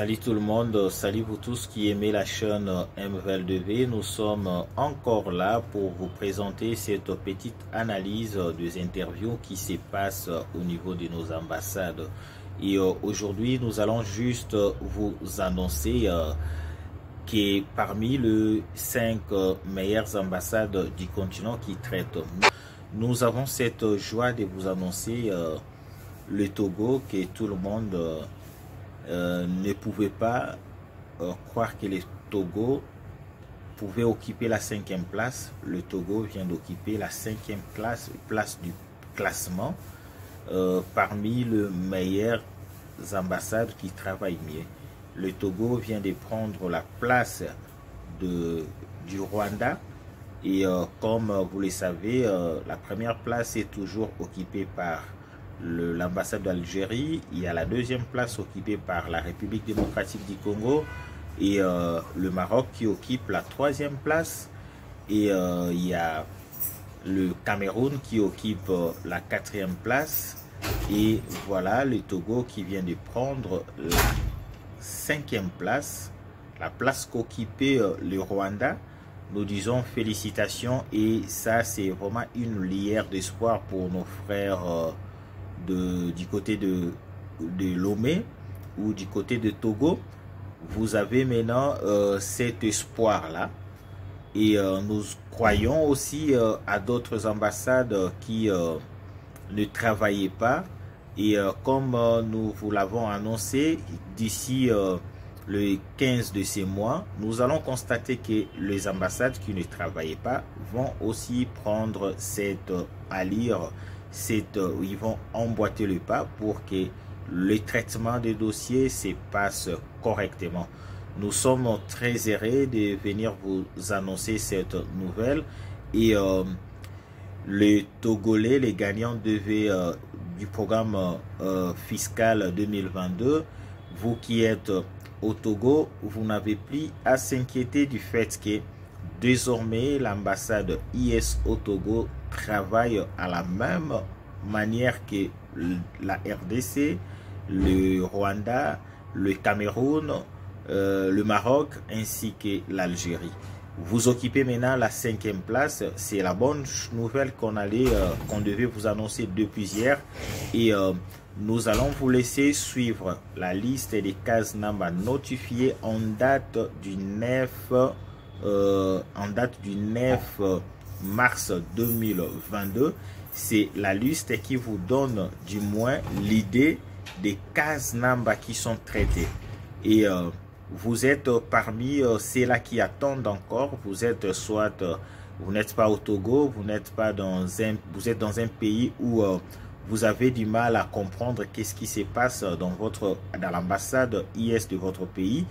Salut tout le monde, salut vous tous qui aimez la chaîne MVL2V. Nous sommes encore là pour vous présenter cette petite analyse des interviews qui se passent au niveau de nos ambassades. Et aujourd'hui, nous allons juste vous annoncer que parmi les 5 meilleures ambassades du continent qui traitent, nous avons cette joie de vous annoncer le Togo, que tout le monde ne pouvait pas croire que le Togo pouvait occuper la 5e place. Le Togo vient d'occuper la 5e place du classement parmi les meilleures ambassades qui travaillent mieux. Le Togo vient de prendre la place du Rwanda et comme vous le savez, la première place est toujours occupée par l'ambassade d'Algérie. Il y a la 2e place occupée par la République démocratique du Congo et le Maroc qui occupe la 3e place, et il y a le Cameroun qui occupe la 4e place, et voilà le Togo qui vient de prendre la 5e place, la place qu'occupait le Rwanda. Nous disons félicitations, et ça c'est vraiment une lueur d'espoir pour nos frères du côté de Lomé ou du côté de Togo. Vous avez maintenant cet espoir là, et nous croyons aussi à d'autres ambassades qui ne travaillaient pas, et comme nous vous l'avons annoncé, d'ici le 15 de ce mois, nous allons constater que les ambassades qui ne travaillaient pas vont aussi prendre cette allure, ils vont emboîter le pas pour que le traitement des dossiers se passe correctement. Nous sommes très heureux de venir vous annoncer cette nouvelle, et les Togolais, les gagnants du programme fiscal 2022, vous qui êtes au Togo, vous n'avez plus à s'inquiéter du fait que désormais l'ambassade IS au Togo travaille à la même manière que la RDC, le Rwanda, le Cameroun, le Maroc ainsi que l'Algérie. Vous occupez maintenant la 5e place. C'est la bonne nouvelle qu'on devait vous annoncer depuis hier, et nous allons vous laisser suivre la liste des cases Namba notifiées en date du 9 mars 2022. C'est la liste qui vous donne du moins l'idée des cases Namba qui sont traitées, et vous êtes parmi ceux-là qui attendent encore. Vous êtes soit vous n'êtes pas au Togo, vous êtes dans un pays où vous avez du mal à comprendre qu'est-ce qui se passe dans l'ambassade IS de votre pays.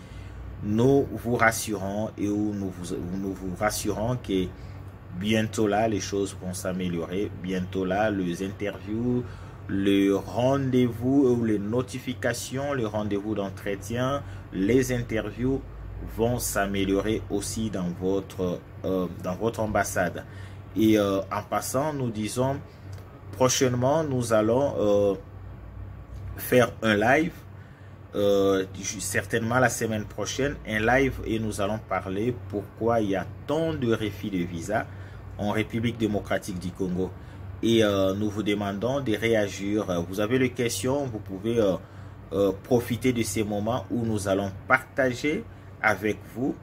Nous vous rassurons, et nous vous rassurons que bientôt là les choses vont s'améliorer. Bientôt là les interviews, le rendez-vous ou les notifications, le rendez-vous d'entretien, les interviews vont s'améliorer aussi dans votre ambassade. Et en passant, nous disons prochainement nous allons faire un live, certainement la semaine prochaine, un live, et nous allons parler pourquoi il y a tant de refus de visa en République démocratique du Congo. Et nous vous demandons de réagir. Vous avez des questions, vous pouvez profiter de ces moments où nous allons partager avec vous,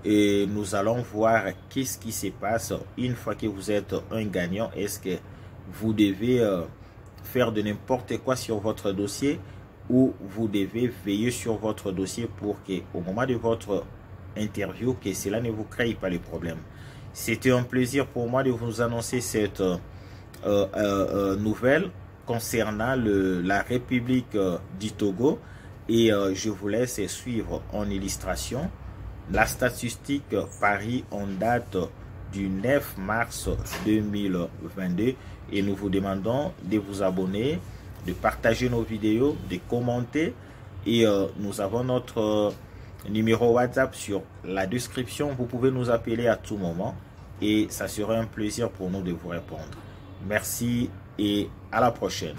et nous allons voir qu'est-ce qui se passe une fois que vous êtes un gagnant. Est-ce que vous devez faire de n'importe quoi sur votre dossier, ou vous devez veiller sur votre dossier pour que au moment de votre interview, que cela ne vous crée pas les problèmes. C'était un plaisir pour moi de vous annoncer cette nouvelle concernant la République du Togo, et je vous laisse suivre en illustration la statistique Paris en date du 9 mars 2022, et nous vous demandons de vous abonner, de partager nos vidéos, de commenter, et nous avons notre numéro WhatsApp sur la description. Vous pouvez nous appeler à tout moment, et ça sera un plaisir pour nous de vous répondre. Merci et à la prochaine.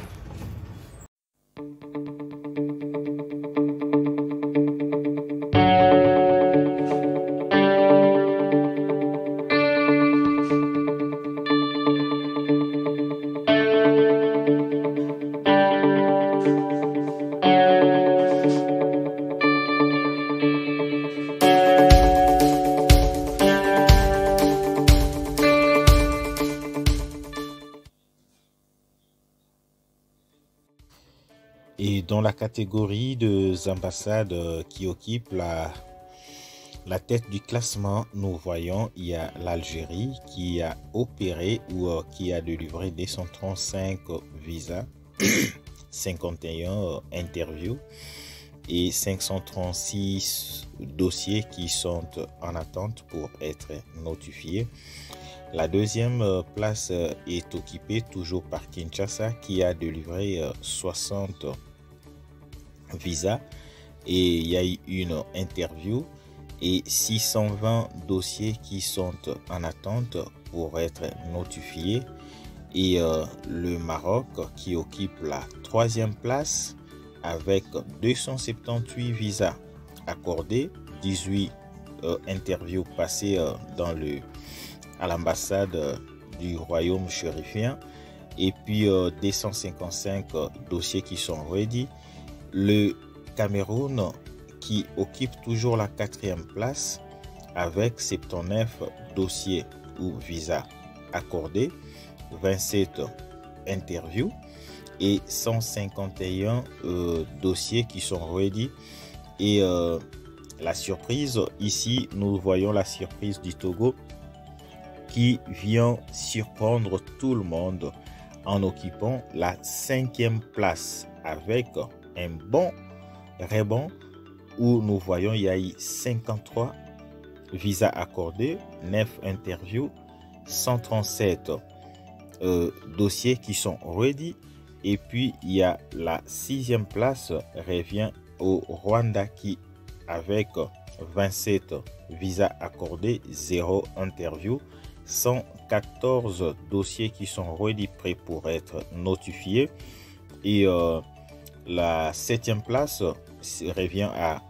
Et dans la catégorie des ambassades qui occupent la tête du classement, nous voyons il y a l'Algérie qui a opéré ou qui a délivré 235 visas, 51 interviews et 536 dossiers qui sont en attente pour être notifiés. La deuxième place est occupée toujours par Kinshasa qui a délivré 60 visas et il y a eu une interview et 620 dossiers qui sont en attente pour être notifiés. Et le Maroc qui occupe la troisième place avec 278 visas accordés, 18 interviews passées à l'ambassade du royaume chérifien et puis 255 dossiers qui sont ready. Le Cameroun qui occupe toujours la quatrième place avec 79 dossiers ou visas accordés, 27 interviews et 151 dossiers qui sont ready. Et la surprise ici, nous voyons la surprise du Togo qui vient surprendre tout le monde en occupant la cinquième place avec un bon rebond où nous voyons il y a eu 53 visas accordés, 9 interviews, 137 dossiers qui sont ready. Et puis il y a la sixième place revient au Rwanda qui avec 27 visas accordés, 0 interview, 114 dossiers qui sont ready prêts pour être notifiés. Et la septième place revient à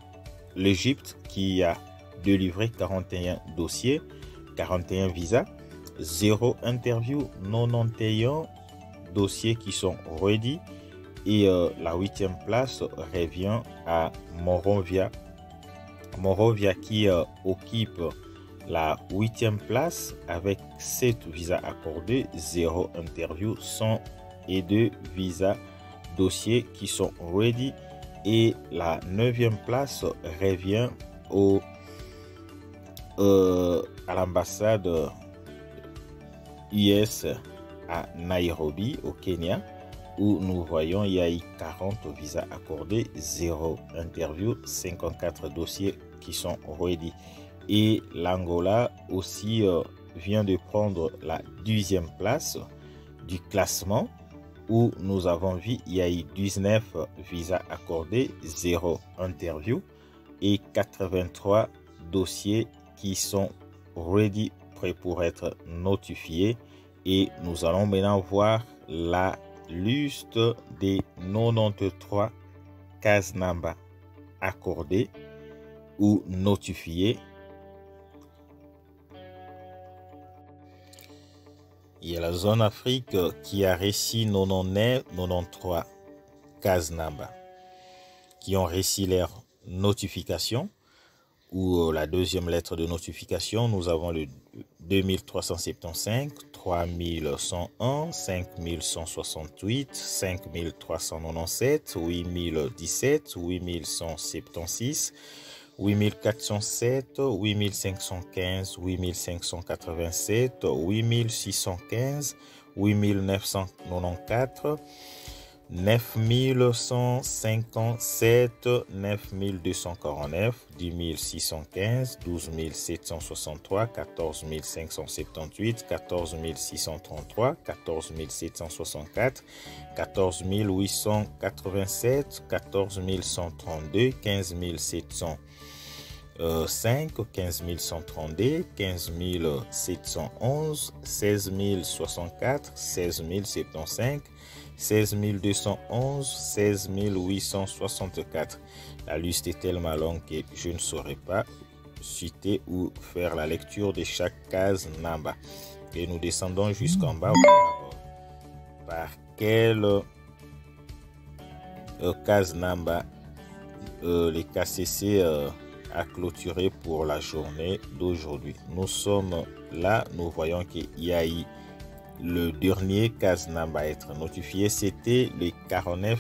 l'Égypte qui a délivré 41 dossiers, 41 visas, 0 interview, 91 dossiers qui sont ready. Et la huitième place revient à Monrovia qui occupe la huitième place avec 7 visas accordés, 0 interview, 102 visas dossiers qui sont ready. Et la neuvième place revient à l'ambassade US à Nairobi au Kenya où nous voyons il y a eu 40 visas accordés, 0 interview, 54 dossiers qui sont ready. Et l'Angola aussi vient de prendre la 10e place du classement où nous avons vu il y a eu 19 visas accordés, 0 interview et 83 dossiers qui sont ready, prêts pour être notifiés. Et nous allons maintenant voir la liste des 93 cases NAMBA accordées ou notifiées. Il y a la zone Afrique qui a reçu 93 cases NAMBA qui ont reçu leur notification ou la deuxième lettre de notification. Nous avons le 2375, 3101, 5168, 5397, 8017, 8176, 8407, 8515, 8587, 8615, 8994, 9157, 9249, 10615, 12763, 14578, 14633, 14764, 14887, 14132, 15705, 15132, 15711, 16064, 16075, 16211, 16864. La liste est tellement longue que je ne saurais pas citer ou faire la lecture de chaque case NAMBA. Et nous descendons jusqu'en bas par quelle case NAMBA les KCC a clôturé pour la journée d'aujourd'hui. Nous sommes là, nous voyons qu'il y a eu le dernier Casenamba à être notifié, c'était les 49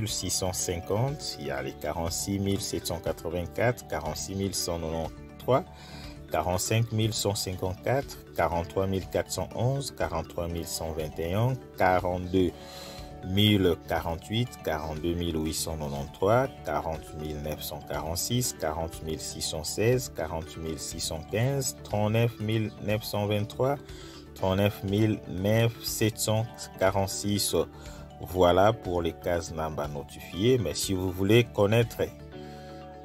650. Il y a les 46 784, 46 193, 45 154, 43 411, 43 121, 42 1048, 42 893, 40 946, 40 616, 40 615, 39 923, 39 746. Voilà pour les Casenamba notifiés. Mais si vous voulez connaître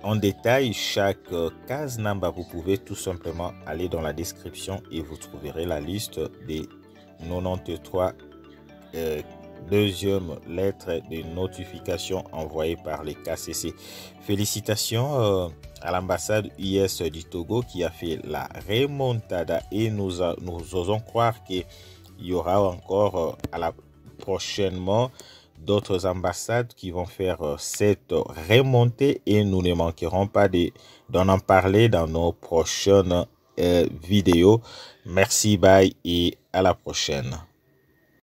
en détail chaque Casenamba, vous pouvez tout simplement aller dans la description et vous trouverez la liste des 93 deuxième lettre de notification envoyée par les KCC. Félicitations à l'ambassade US du Togo qui a fait la remontada et nous osons croire qu'il y aura encore prochainement d'autres ambassades qui vont faire cette remontée et nous ne manquerons pas d'en en parler dans nos prochaines vidéos. Merci, bye et à la prochaine.